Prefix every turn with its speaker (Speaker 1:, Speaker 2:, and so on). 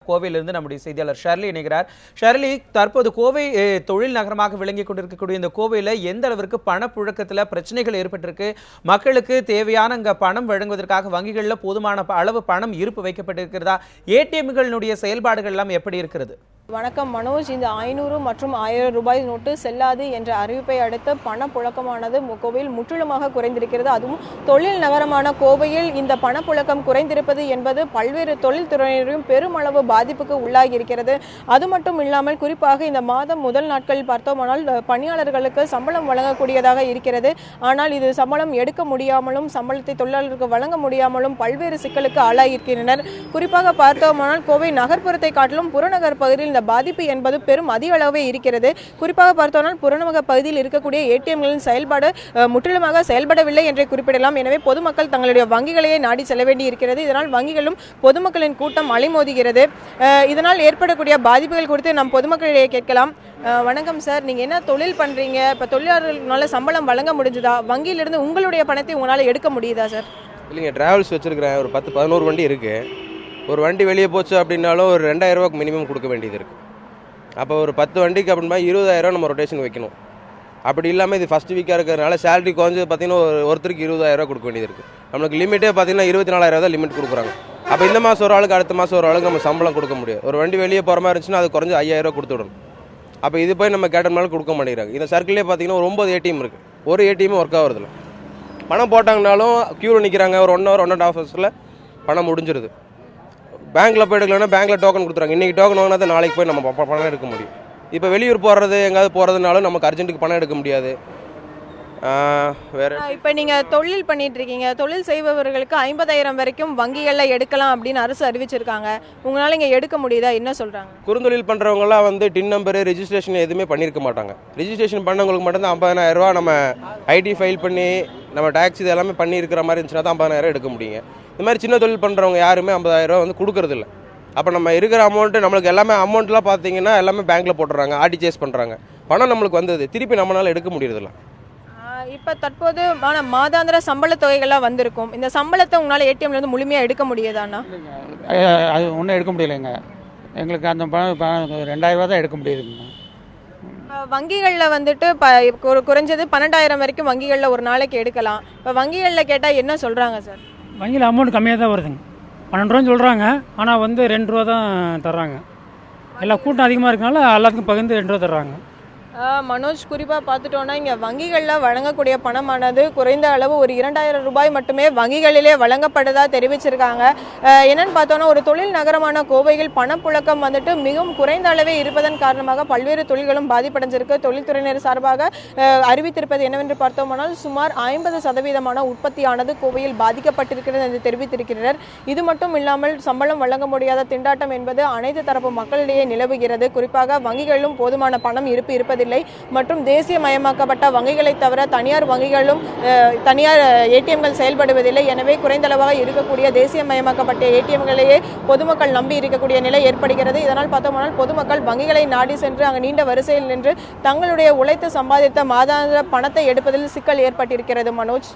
Speaker 1: கோவையிலிருந்து நம்முடைய செய்தியாளர் ஷர்லி இணைகிறார். ஷர்லி, தற்போது கோவை தொழில் நகரமாக விளங்கி கொண்டிருக்கக்கூடிய இந்த கோவையில் எந்த அளவிற்கு பணப்புழக்கத்தில் பிரச்சனைகள் ஏற்பட்டிருக்கு? மக்களுக்கு தேவையான அங்கே பணம் வழங்குவதற்காக வங்கிகளில் போதுமான அளவு பணம் இருப்பு வைக்கப்பட்டிருக்கிறதா? ஏடிஎம்களுடைய செயல்பாடுகள் எல்லாம் எப்படி இருக்கிறது?
Speaker 2: வணக்கம் மனோஜ். இந்த 500 மற்றும் 1000 ரூபாய் நோட்டு செல்லாது என்ற அறிவிப்பை அடுத்து பணப்புழக்கமானது கோவையில் முற்றிலுமாக குறைந்திருக்கிறது. அதுவும் தொழில் நகரமான கோவையில் இந்த பணப்புழக்கம் குறைந்திருப்பது என்பது பல்வேறு தொழில்துறையினரும் பெருமளவு பாதிப்புக்கு உள்ளாகி இருக்கிறது. அது மட்டும் இல்லாமல் குறிப்பாக இந்த மாதம் முதல் நாட்களில் பார்த்தோமானால் பணியாளர்களுக்கு சம்பளம் வழங்கக்கூடியதாக இருக்கிறது. ஆனால் இது சம்பளம் எடுக்க முடியாமலும் சம்பளத்தை தொழிலாளர்களுக்கு வழங்க முடியாமலும் பல்வேறு சிக்கலுக்கு ஆளாகியிருக்கின்றனர். குறிப்பாக பார்த்தோமானால் கோவை நகர்ப்புறத்தை காட்டிலும் புறநகர் பகுதியில் பாதிப்பு என்பது பெரும் அதிக அளவே இருக்கிறது. குறிப்பாக பார்த்தோம்னால் புறநகர் பகுதியில் இருக்கக்கூடிய ஏடிஎம்களின் செயல்பாடு முற்றிலுமாக செயல்படவில்லை என்றே குறிப்பிடலாம். எனவே பொதுமக்கள் தங்களுடைய வங்கிகளையே நாடி செல்ல வேண்டி இருக்கிறது. இதனால் வங்கிகளும் பொதுமக்களின் கூட்டம் அலைமோதுகிறது. இதனால் ஏற்படக்கூடிய பாதிப்புகள் குறித்து நம் பொதுமக்களிடையே கேட்கலாம். வணக்கம் சார், நீங்கள் என்ன தொழில் பண்ணுறீங்க? இப்போ தொழிலாளர்களால் சம்பளம் வழங்க முடிஞ்சுதா? வங்கியிலிருந்து உங்களுடைய பணத்தை உங்களால் எடுக்க முடியுதா சார்?
Speaker 3: இல்லைங்க, டிராவல்ஸ் வச்சுருக்கிறேன். ஒரு 10-11 வண்டி இருக்குது. ஒரு வண்டி வெளியே போச்சு அப்படின்னாலும் ஒரு 2000 ரூபாய்க்கு மினிமம் கொடுக்க வேண்டியது இருக்குது. அப்போ ஒரு 10 வண்டிக்கு அப்படின்னா 20000 நம்ம ரொட்டேஷன் வைக்கணும். அப்படி இல்லாமல் இது ஃபஸ்ட் வீக்காக இருக்கிறதுனால சேலரி குறைஞ்சது பார்த்தீங்கன்னா ஒருத்தருக்கு 20000 கொடுக்க வேண்டியது இருக்குது. நம்மளுக்கு லிமிட்டே பார்த்தீங்கன்னா 24000 தான் லிமிட் கொடுக்குறாங்க. அப்போ இந்த மாதம் ஒரு ஆளுக்கு அடுத்த மாதம் ஒரு ஆளுக்கு நம்ம சம்பளம் கொடுக்க முடியாது. ஒரு வண்டி வெளியே போகிற மாதிரி இருந்துச்சுன்னா அது குறைஞ்சி 5000 கொடுத்து விடணும். அப்போ இது போய் நம்ம கேட்டோம்னாலும் கொடுக்க மாட்டேங்கிறாங்க. இந்த சர்க்கிளே பார்த்தீங்கன்னா ஒரு 9 ஏடிஎம் இருக்குது. ஒரு ஏடிஎம் ஒர்க் ஆகுறதில்ல. பணம் போட்டாங்கனாலும் க்யூவில் நிற்கிறாங்க. ஒரு 1 hour 1.5 hours பணம் முடிஞ்சிருது. பேங்க்கில் போய் எடுக்கலன்னா பேங்க்கில் டோக்கன் கொடுத்துறாங்க. இன்றைக்கி டோக்கன் வாங்கினா தான் நாளைக்கு போய் நம்ம பணம் எடுக்க முடியும். இப்போ வெளியூர் போகிறது எங்கேயாவது போகிறதுனாலும் நமக்கு அர்ஜென்ட்டுக்கு பணம் எடுக்க முடியாது. வேறு
Speaker 2: இப்போ நீங்கள் தொழில் பண்ணிட்டு இருக்கீங்க. தொழில் செய்பவர்களுக்கு 50000 வரைக்கும் வங்கிகளில் எடுக்கலாம் அப்படின்னு அரசு அறிவிச்சிருக்காங்க. உங்களால் இங்கே எடுக்க முடியுதா? என்ன சொல்கிறாங்க?
Speaker 3: குறுந்தொழில் பண்ணுறவங்களாம் டின் நம்பரு ரெஜிஸ்ட்ரேஷன் எதுவுமே பண்ணியிருக்க மாட்டாங்க. ரெஜிஸ்ட்ரேஷன் பண்ணவங்களுக்கு மட்டும்தான் 50000 ரூபா நம்ம ஐடி ஃபைல் பண்ணி நம்ம டேக்ஸ் இது எல்லாமே பண்ணியிருக்கிற மாதிரி இருந்துச்சுன்னா தான் 50000 எடுக்க முடியுங்க. இந்த மாதிரி சின்ன தொழில் பண்ணுறவங்க யாருமே 50000 ரூபா கொடுக்கறதில்ல. அப்போ நம்ம இருக்கிற அமௌண்ட்டு நம்மளுக்கு எல்லாமே அமௌண்ட்லாம் பார்த்தீங்கன்னா எல்லாமே பேங்க்கில் போட்டுறாங்க, ஆர்டிஜிஎஸ் பண்ணுறாங்க. பணம் நம்மளுக்கு வந்தது திருப்பி நம்மளால் எடுக்க முடியறதில்ல.
Speaker 2: இப்போ தற்போது மாதாந்திர சம்பள தொகைகள்லாம் வந்திருக்கும். இந்த சம்பளத்தை உங்களால் ஏடிஎம்லேருந்து முழுமையாக எடுக்க முடியுதாண்ணா?
Speaker 4: அது ஒன்றும் எடுக்க முடியலைங்க. எங்களுக்கு அந்த பணம் 2000 ரூபா தான் எடுக்க முடியுதுங்க.
Speaker 2: வங்கிகளில் குறைஞ்சது 12000 வரைக்கும் வங்கிகளில் ஒரு நாளைக்கு எடுக்கலாம். இப்போ வங்கிகளில் கேட்டால் என்ன சொல்கிறாங்க சார்?
Speaker 4: வங்கியில் அமௌண்ட் கம்மியாக தான் வருதுங்க. 12 ரூபான்னு சொல்கிறாங்க. ஆனால் 2 ரூபா தான் தர்றாங்க. எல்லா கூட்டம் அதிகமாக இருக்கனால எல்லாத்துக்கும் பகிர்ந்து 2 ரூபா தர்றாங்க.
Speaker 2: மனோஜ், குறிப்பாக பார்த்துட்டோன்னா இங்கே வங்கிகளில் வழங்கக்கூடிய பணமானது குறைந்த அளவு ஒரு 2000 ரூபாய் மட்டுமே வங்கிகளிலே வழங்கப்படுதா தெரிவிச்சிருக்காங்க. என்னென்னு பார்த்தோன்னா ஒரு தொழில் நகரமான கோவையில் பணப்புழக்கம் மிகவும் குறைந்த அளவே இருப்பதன் காரணமாக பல்வேறு தொழில்களும் பாதிப்படைஞ்சிருக்கு. தொழில்துறையினர் சார்பாக அறிவித்திருப்பது என்னவென்று பார்த்தோமானால் சுமார் 50% உற்பத்தியானது கோவையில் பாதிக்கப்பட்டிருக்கிறது என்று தெரிவித்திருக்கிறார். இது மட்டும் இல்லாமல் சம்பளம் வழங்க முடியாத திண்டாட்டம் என்பது அனைத்து தரப்பு மக்களிடையே நிலவுகிறது. குறிப்பாக வங்கிகளிலும் போதுமான பணம் இருப்பதில்லை மற்றும் தேசியமயமாக்கப்பட்ட வங்கிகளை தவிர தனியார் வங்கிகளும் தனியார் ஏடிஎம்கள் செயல்படுவதில்லை. எனவே குறைந்த அளவாக இருக்கக்கூடிய தேசியமயமாக்கப்பட்ட ஏடிஎம்களையே பொதுமக்கள் நம்பி இருக்கக்கூடிய நிலை ஏற்படுகிறது. இதனால் பார்த்தோம்னால் பொதுமக்கள் வங்கிகளை நாடி சென்று அங்கு நீண்ட வரிசையில் நின்று தங்களுடைய உழைத்து சம்பாதித்த மாதாந்திர பணத்தை எடுப்பதில் சிக்கல் ஏற்பட்டிருக்கிறது. மனோஜ்.